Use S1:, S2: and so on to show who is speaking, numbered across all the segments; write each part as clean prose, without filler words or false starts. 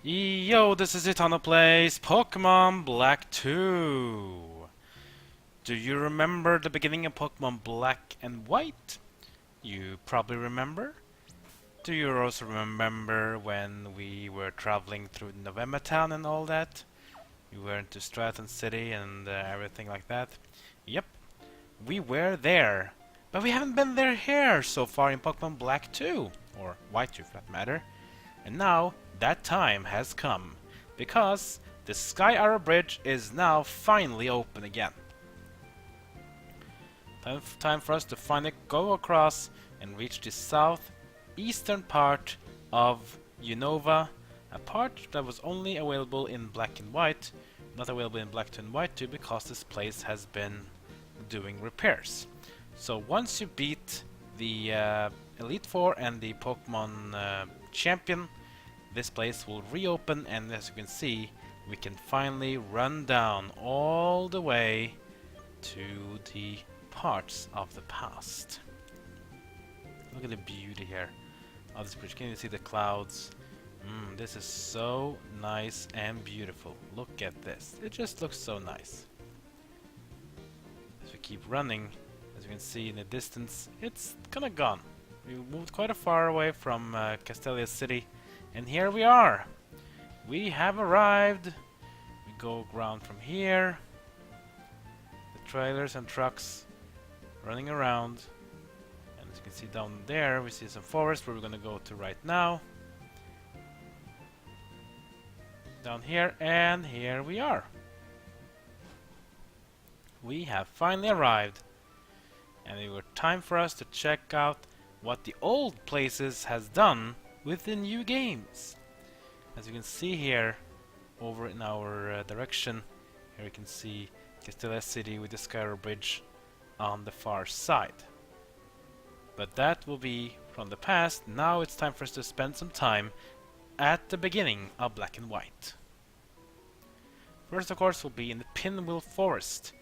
S1: Yo, this is Itana Plays Pokemon Black 2. Do you remember the beginning of Pokemon Black and White? You probably remember. Do you also remember when we were traveling through November Town and all that? We went to Stratton City and everything like that. Yep, we were there. But we haven't been there here so far in Pokemon Black 2, or White 2 for that matter. And now that time has come, because the Skyarrow Bridge is now finally open again. Time for us to finally go across and reach the southeastern part of Unova, a part that was only available in Black and White, not available in Black 2 and White 2 because this place has been doing repairs. So once you beat the Elite Four and the Pokemon Champion, this place will reopen, and as you can see, we can finally run down all the way to the parts of the past. Look at the beauty here of this bridge. Can you see the clouds? This is so nice and beautiful. Look at this. It just looks so nice. As we keep running, as you can see in the distance, it's kind of gone. We moved quite a far away from Castelia City, and here we are. We have arrived. We go ground from here. The trailers and trucks running around. And as you can see down there, we see some forest where we're going to go to right now. Down here, and here we are. We have finally arrived. And it was time for us to check out what the old places has done with the new games. As you can see here, over in our direction, here you can see Castelia City with the Skyarrow Bridge on the far side. But that will be from the past. Now it's time for us to spend some time at the beginning of Black and White. First, of course, will be in the Pinwheel Forest.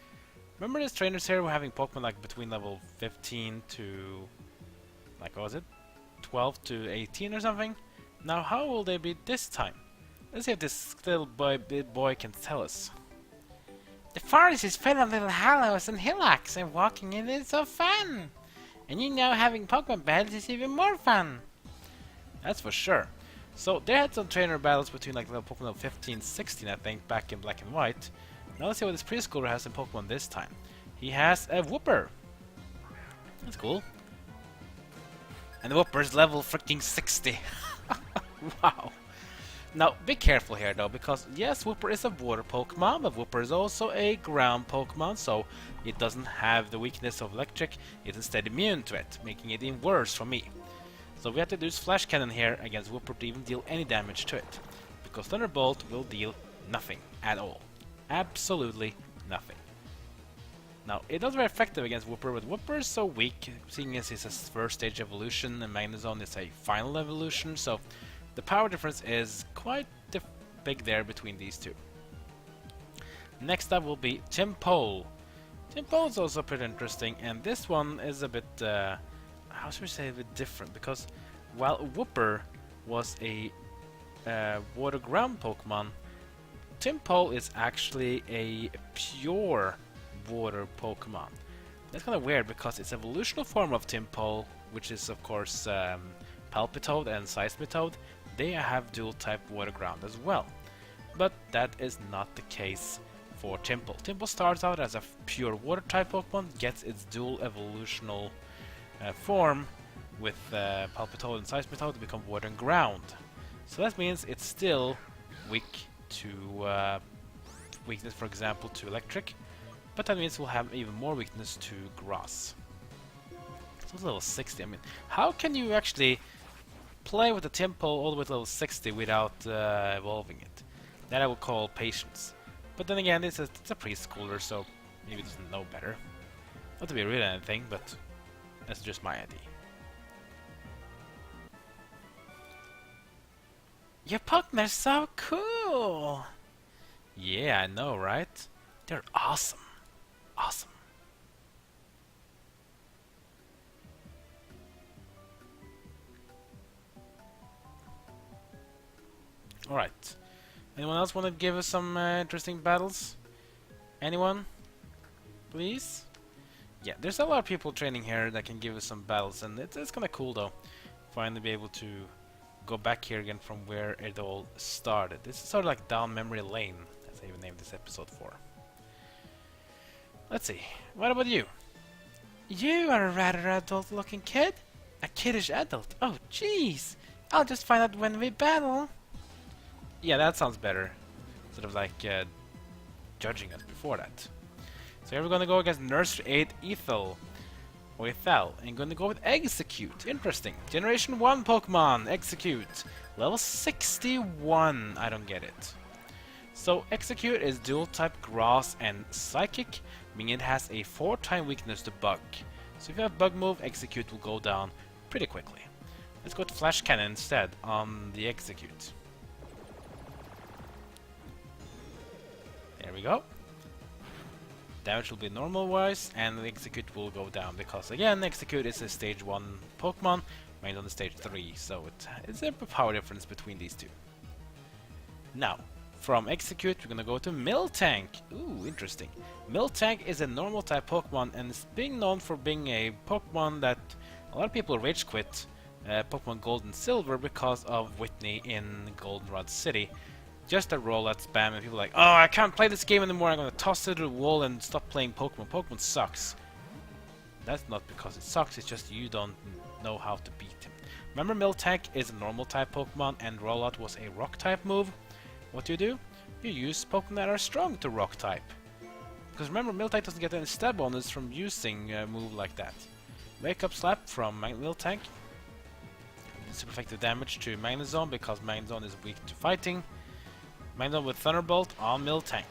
S1: Remember these trainers here were having Pokemon like between level 15 to, like, what was it? 12 to 18 or something? Now how will they be this time? Let's see if this little boy can tell us.
S2: The forest is full of little hollows and hillocks, and walking in is so fun. And you know, having Pokemon battles is even more fun.
S1: That's for sure. So they had some trainer battles between like level Pokemon 15, 16 I think, back in Black and White. Now let's see what this preschooler has in Pokemon this time. He has a Wooper. That's cool. And the Wooper's level freaking 60. Wow. Now, be careful here though, because yes, Wooper is a water Pokemon, but Wooper is also a ground Pokemon, so it doesn't have the weakness of electric. It's instead immune to it, making it even worse for me. So we have to use Flash Cannon here against Wooper to even deal any damage to it, because Thunderbolt will deal nothing at all. Absolutely nothing. Now, it's not very effective against Wooper, but Wooper is so weak, seeing as it's a first stage evolution and Magnezone is a final evolution, so the power difference is quite big there between these two. Next up will be Tympole. Tympole is also pretty interesting, and this one is a bit, how should we say, a bit different, because while Wooper was a water ground Pokemon, Tympole is actually a pure water Pokemon. That's kind of weird because its evolutional form of Tympole, which is of course Palpitoad and Seismitoad, they have dual type water ground as well. But that is not the case for Tympole. Tympole starts out as a pure water type Pokemon, gets its dual evolutional form with Palpitoad and Seismitoad to become water and ground. So that means it's still weak to weakness, for example, to electric. But that means we'll have even more weakness to grass. So it's level 60. I mean, how can you actually play with the Tympole all the way to level 60 without evolving it? That I would call patience. But then again, it's a preschooler, so maybe it doesn't know better. Not to be rude or anything, but that's just my idea.
S2: Your Pokemon are so cool.
S1: Yeah, I know, right? They're awesome. Awesome. Alright. Anyone else want to give us some interesting battles? Anyone? Please? Yeah, there's a lot of people training here that can give us some battles, and it's kind of cool though. Finally be able to go back here again from where it all started. This is sort of like down memory lane, as I even named this episode for. Let's see. What about you?
S2: You are a rather adult-looking kid. A kiddish adult. Oh, jeez. I'll just find out when we battle.
S1: Yeah, that sounds better. Sort of like judging us before that. So here we're gonna go against Nursery 8 Ethel. Or Ethel. And gonna go with Execute. Interesting. Generation 1 Pokemon. Execute. Level 61. I don't get it. So Execute is dual type Grass and Psychic, meaning it has a 4-time weakness to Bug. So if you have Bug move, Execute will go down pretty quickly. Let's go to Flash Cannon instead on the Execute. There we go. Damage will be normal wise, and the Execute will go down because again, Execute is a stage 1 Pokemon, made on the stage 3, so it's a power difference between these two. Now, from Execute, we're gonna go to Miltank. Ooh, interesting. Miltank is a normal type Pokemon, and it's being known for being a Pokemon that a lot of people rage quit Pokemon Gold and Silver because of Whitney in Goldenrod City. Just a rollout spam, and people are like, oh, I can't play this game anymore, I'm gonna toss it to the wall and stop playing Pokemon. Pokemon sucks. That's not because it sucks, it's just you don't know how to beat him. Remember, Miltank is a normal type Pokemon, and rollout was a rock type move. What do? You use Pokemon that are strong to rock type. Because remember, Miltank doesn't get any stab bonus from using a move like that. Wake Up Slap from Miltank. Super effective damage to Magnezone because Magnezone is weak to fighting. Magnezone with Thunderbolt on Miltank.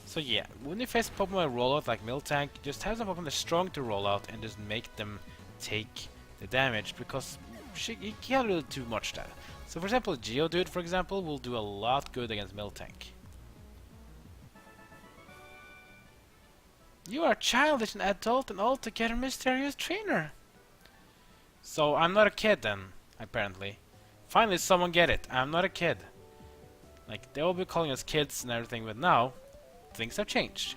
S1: So yeah, when you face a Pokemon rollout like Miltank, just have some Pokemon that's strong to rollout and just make them take the damage because you can't really do much there. So for example, Geodude, for example, will do a lot good against Miltank.
S2: You are childish and adult and altogether mysterious trainer.
S1: So I'm not a kid then, apparently. Finally someone get it, I'm not a kid. Like, they will be calling us kids and everything, but now, things have changed.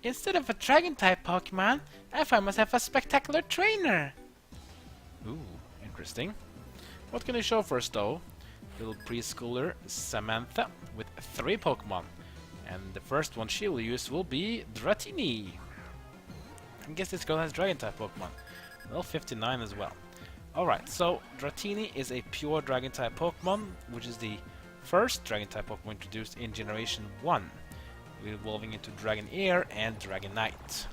S2: Instead of a dragon-type Pokemon, I find myself a spectacular trainer.
S1: Ooh, interesting. What can they show first though? Little preschooler Samantha with 3 Pokemon. And the first one she will use will be Dratini. I guess this girl has Dragon-type Pokemon. Well, 59 as well. Alright, so Dratini is a pure Dragon-type Pokemon, which is the first Dragon-type Pokemon introduced in Generation 1, evolving into Dragonair and Dragonite.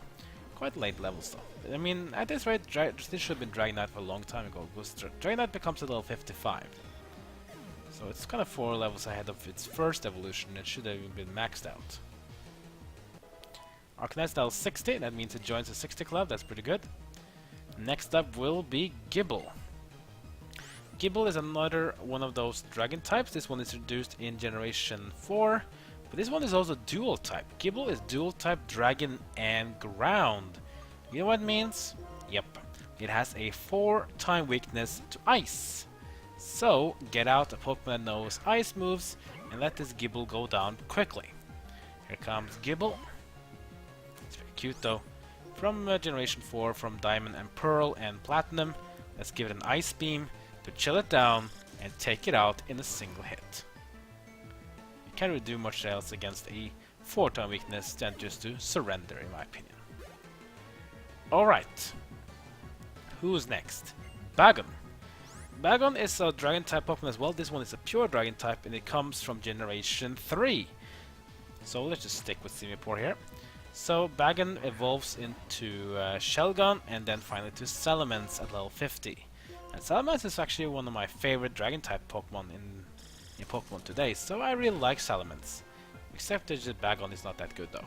S1: Quite late levels though. I mean, at this rate, this should have been Dragonite for a long time ago, because Dragonite becomes a level 55. So it's kind of 4 levels ahead of its first evolution, it should have even been maxed out. Arcanine level 60, that means it joins the 60 club, that's pretty good. Next up will be Gible. Gible is another one of those dragon types. This one is introduced in Generation 4, but this one is also dual type. Gible is dual type dragon and ground. You know what it means? Yep. It has a 4-time weakness to ice. So, get out a Pokemon that knows ice moves and let this Gible go down quickly. Here comes Gible. It's very cute though. From Generation 4, from Diamond and Pearl and Platinum. Let's give it an Ice Beam to chill it down and take it out in a single hit. You can't really do much else against a 4-time weakness than just to surrender, in my opinion. Alright. Who's next? Bagon. Bagon is a Dragon-type Pokemon as well. This one is a pure Dragon-type and it comes from Generation 3. So let's just stick with Simipour here. So Bagon evolves into Shelgon and then finally to Salamence at level 50. And Salamence is actually one of my favorite Dragon-type Pokemon in Pokemon today, so I really like Salamence. Except that Bagon is not that good though.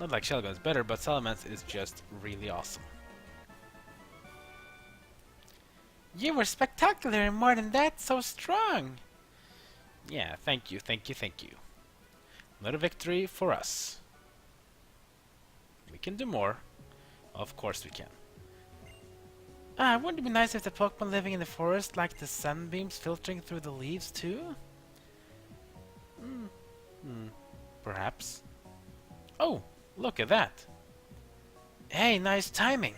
S1: Not like Shelgon is better, but Salamence is just really awesome.
S2: You were spectacular and more than that, so strong.
S1: Yeah, thank you. Another victory for us. We can do more. Of course we can.
S2: Ah, wouldn't it be nice if the Pokemon living in the forest liked the sunbeams filtering through the leaves too?
S1: Hmm, perhaps. Oh, look at that.
S2: Hey, nice timing.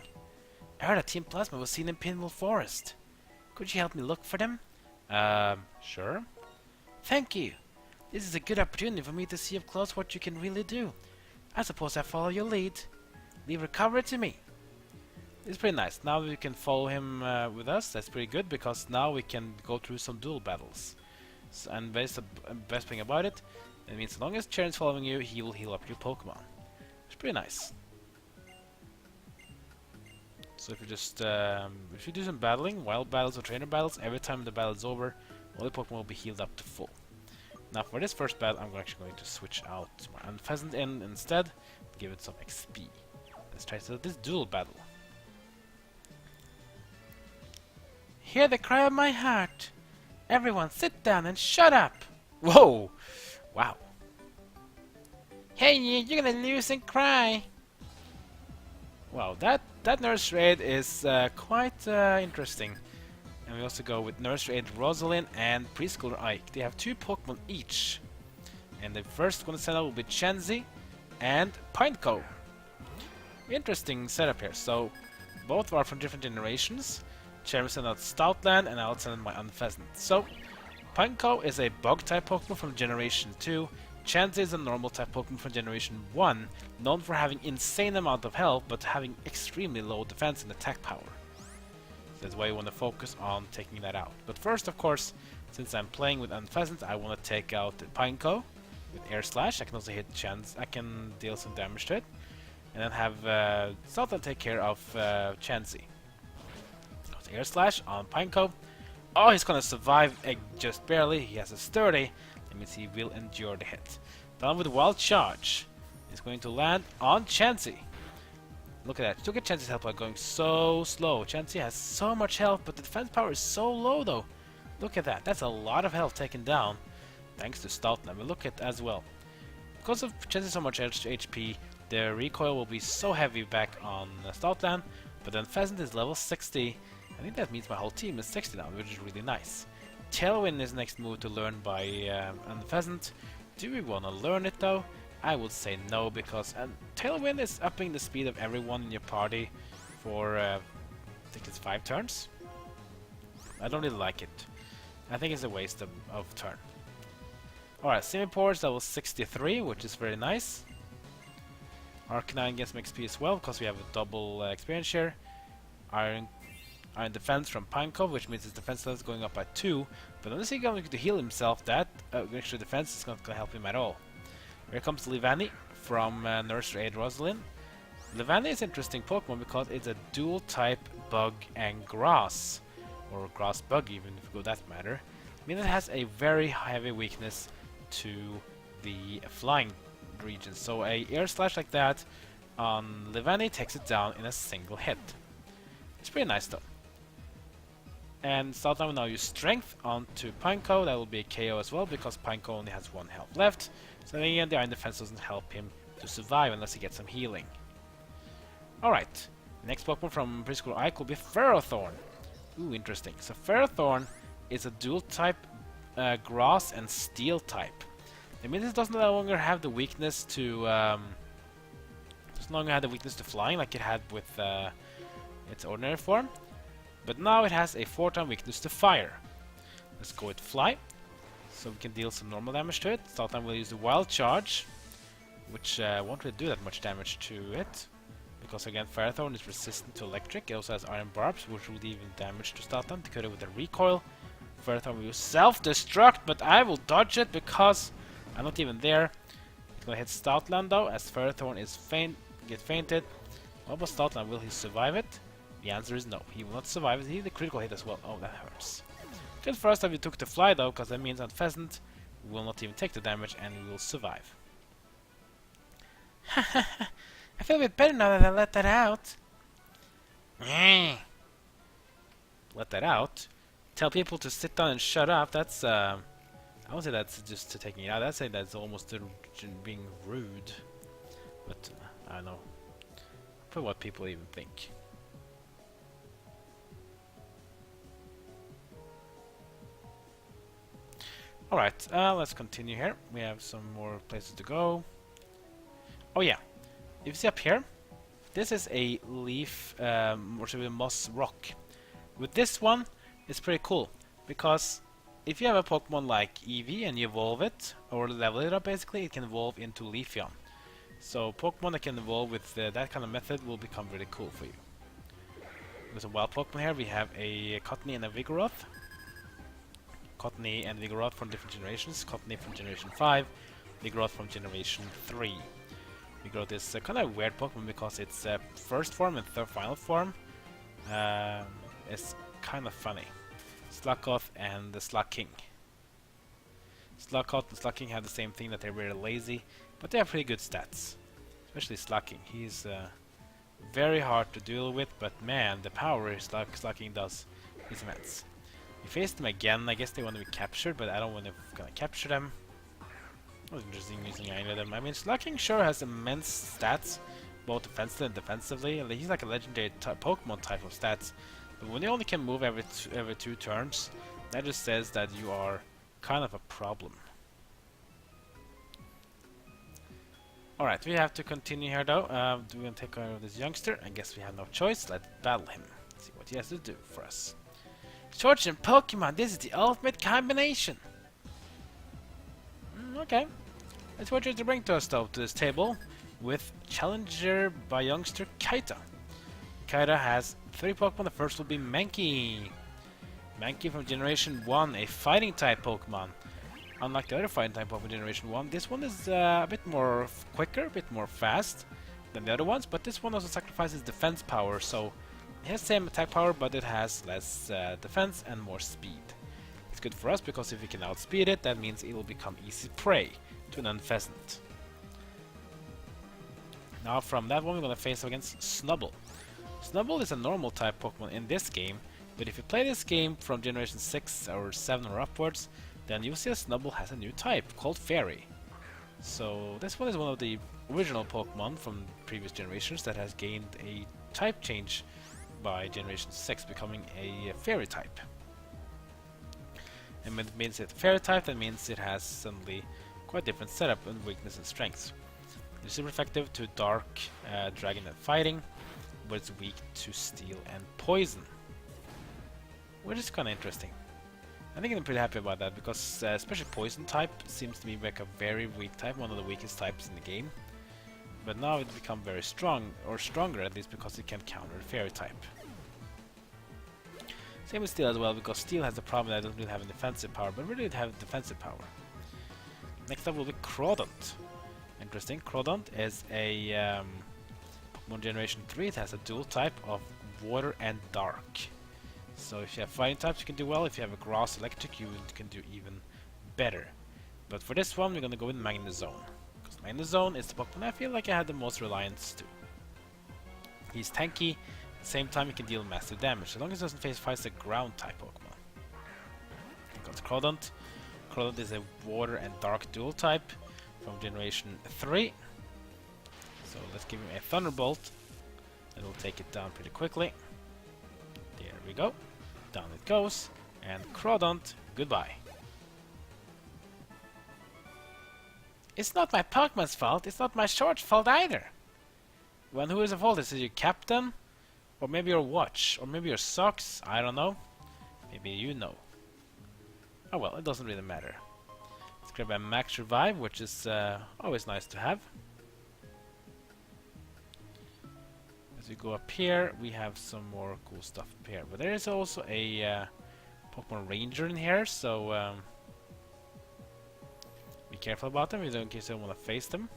S2: I heard a Team Plasma was seen in Pinwheel Forest. Could you help me look for them?
S1: Sure.
S2: Thank you. This is a good opportunity for me to see up close what you can really do. I suppose I follow your lead. Leave recovery to me.
S1: It's pretty nice. Now we can follow him with us. That's pretty good because now we can go through some duel battles. So, and the best thing about it means as long as Cheren's following you, he will heal up your Pokemon. It's pretty nice. So if you just if you do some battling, wild battles or trainer battles, every time the battle is over, all the Pokemon will be healed up to full. Now for this first battle, I'm actually going to switch out my Unpheasant in instead, give it some XP. Let's try this duel battle.
S2: Hear the cry of my heart. Everyone sit down and shut up.
S1: Whoa! Wow.
S2: Hey, you're gonna lose and cry.
S1: Wow, that Nurse Raid is quite interesting. And we also go with Nurse Raid Rosalind and Preschooler Ike. They have 2 Pokemon each. And the first one to send out will be Chansey and Pineco. Interesting setup here. So, both are from different generations. Cheren sent out Stoutland and I'll send out my Unpheasant. So, Pineco is a Bug-type Pokemon from Generation 2. Chansey is a normal-type Pokemon from Generation 1, known for having insane amount of health, but having extremely low defense and attack power. So that's why you want to focus on taking that out. But first, of course, since I'm playing with Unpheasant, I want to take out Pineco with Air Slash. I can also hit I can deal some damage to it. And then have Stoutland take care of Chansey. Air Slash on Pineco. Oh, he's gonna survive just barely. He has a sturdy. That means he will endure the hit. Down with Wild Charge. He's going to land on Chansey. Look at that. Look at Chansey's health by going so slow. Chansey has so much health, but the defense power is so low though. Look at that. That's a lot of health taken down. Thanks to Stoutland. But look at as well. Because of Chansey so much HP, the recoil will be so heavy back on Stoutland. But then Pheasant is level 60. I think that means my whole team is 60 now, which is really nice. Tailwind is next move to learn by Unpheasant. Do we want to learn it though? I would say no, because Tailwind is upping the speed of everyone in your party for I think it's 5 turns. I don't really like it. I think it's a waste of turn. Alright, Simipour is level 63, which is very nice. Arcanine gets some XP as well, because we have a double experience share. Iron Defense from Pineco, which means his defense level is going up by 2. But unless he's going to heal himself, that extra defense is not going to help him at all. Here comes Leavanny from Nurse Raid Rosalind. Leavanny is an interesting Pokemon because it's a dual type bug and grass. Or grass bug, even if you go that matter. I mean, it has a very heavy weakness to the flying region. So a Air Slash like that on Leavanny takes it down in a single hit. It's pretty nice though. And Stoutland will now use Strength onto Pineco. That will be a KO as well because Pineco only has 1 health left. So again, the Iron Defense doesn't help him to survive unless he gets some healing. Alright, next Pokemon from Preschool Ike will be Ferrothorn. Ooh, interesting. So Ferrothorn is a dual type grass and steel type. That means it doesn't no longer have the weakness to flying like it had with its ordinary form. But now it has a 4-time weakness to fire. Let's go with Fly. So we can deal some normal damage to it. Stoutland will use the Wild Charge, which won't really do that much damage to it. Because again, Ferrothorn is resistant to electric. It also has Iron Barbs, which will deal damage to Stoutland. To cut it with a Recoil. Ferrothorn will use Self-Destruct, but I will dodge it because I'm not even there. It's gonna hit Stoutland though, as Ferrothorn is fainted. What about Stoutland? Will he survive it? The answer is no. He will not survive it. He did a critical hit as well. Oh, that hurts. Good for us that we took the Fly though, because that means Unpheasant will not even take the damage and we will survive.
S2: I feel a bit better now that I let that out.
S1: Let that out? Tell people to sit down and shut up. That's I won't say that's just to taking it out. I'd say that's almost being rude. But I don't know. For what people even think. Alright, let's continue here. We have some more places to go. Oh yeah, if you see up here, this is a leaf, or should be a moss rock. With this one, it's pretty cool, because if you have a Pokemon like Eevee and you evolve it, or level it up basically, it can evolve into Leafeon. So Pokemon that can evolve with that kind of method will become really cool for you. With a wild Pokemon here, we have a Cottony and a Vigoroth. Cottony and Vigoroth from different generations. Cottony from Generation 5, Vigoroth from Generation 3. Vigoroth is a kind of weird Pokemon because its first form and third final form is kind of funny. Sluggoth and the Slugking. Sluggoth and Slugking have the same thing, that they're very lazy, but they have pretty good stats. Especially Slugking. He's very hard to deal with, but man, the power Slugking does is immense. We faced them again. I guess they want to be captured, but I don't want to capture them. It was interesting using any of them. I mean, Slugking sure has immense stats, both offensively and defensively. He's like a legendary Pokemon type of stats. But when they only can move every two turns, that just says that you are kind of a problem. Alright, we have to continue here though. We're going to take care of this youngster. I guess we have no choice. Let's battle him. See what he has to do for us. Shorts and Pokemon, this is the ultimate combination. Okay. That's what you have to bring to us though, to this table, with challenger by youngster Kaita. Kaita has 3 Pokemon. The first will be Mankey. Mankey from Generation 1, a fighting type Pokemon. Unlike the other fighting type Pokemon Generation 1, this one is a bit more quicker, a bit more fast than the other ones, but this one also sacrifices defense power, so it has the same attack power, but it has less defense and more speed. It's good for us because if we can outspeed it, that means it will become easy prey to an Unpheasant. Now from that one, we're going to face up against Snubbull. Snubbull is a normal type Pokemon in this game, but if you play this game from Generation 6 or 7 or upwards, then you'll see that Snubbull has a new type called Fairy. So this one is one of the original Pokemon from previous generations that has gained a type change by Generation 6, becoming a Fairy type. And when it means it's a Fairy type, that means it has suddenly quite different setup and weakness and strengths. It's super effective to Dark, Dragon and Fighting, but it's weak to Steel and Poison. Which is kind of interesting. I think I'm pretty happy about that, because especially Poison type seems to me like a very weak type, one of the weakest types in the game. But now it's become very strong, or stronger at least, because it can counter Fairy type. Same with Steel as well, because Steel has the problem that it doesn't really have a defensive power, but really it has defensive power. Next up will be Crawdont. Interesting, Crawdont is a Pokemon Generation 3. It has a dual type of Water and Dark. So if you have fighting types, you can do well. If you have a Grass Electric, you can do even better. But for this one, we're going to go with Magnezone. Because Magnezone is the Pokemon I feel like I had the most reliance to. He's tanky, at the same time he can deal massive damage, as long as he doesn't face a ground type Pokemon. Because Crawdont. Crawdont is a Water and Dark dual type from Generation 3. So let's give him a Thunderbolt. That will take it down pretty quickly. There we go. Down it goes. And Crawdont, goodbye. It's not my Pokemon's fault. It's not my short's fault either. Well, who is the fault? Is it your captain? Or maybe your watch? Or maybe your socks? I don't know. Maybe you know. Oh well, it doesn't really matter. Let's grab a Max Revive, which is always nice to have. As we go up here, we have some more cool stuff up here. But there is also a Pokemon Ranger in here, so be careful about them in case you don't want to face them.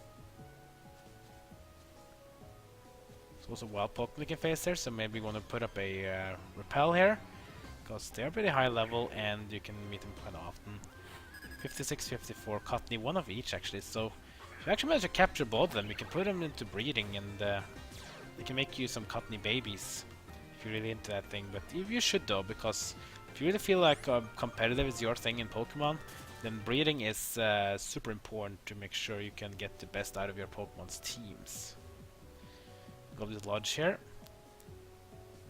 S1: There's also wild Pokemon you can face there, so maybe you want to put up a Repel here, because they're pretty high level and you can meet them quite often. 56, 54, Cottony, one of each actually, so if you actually manage to capture both of them, you can put them into breeding and they can make you some Cottony babies if you're really into that thing. But you should though, because if you really feel like competitive is your thing in Pokemon, then breeding is super important to make sure you can get the best out of your Pokemon's teams. Go to this lodge here.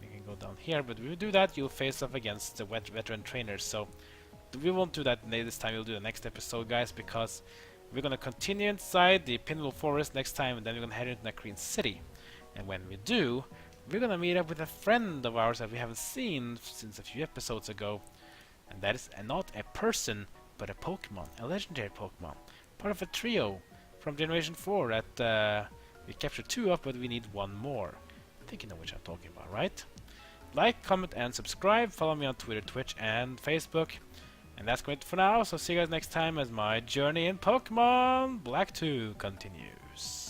S1: You can go down here, but when you do that, you'll face off against the veteran trainers. So we won't do that this time. We'll do the next episode, guys, because we're gonna continue inside the Pinwheel Forest next time, and then we're gonna head into Nacrene City. And when we do, we're gonna meet up with a friend of ours that we haven't seen since a few episodes ago, and that is not a person, but a Pokemon, a legendary Pokemon, part of a trio from Generation 4 that we captured 2 of, but we need 1 more. I think you know which I'm talking about, right? Like, comment, and subscribe. Follow me on Twitter, Twitch, and Facebook. And that's great for now, so see you guys next time as my journey in Pokemon Black 2 continues.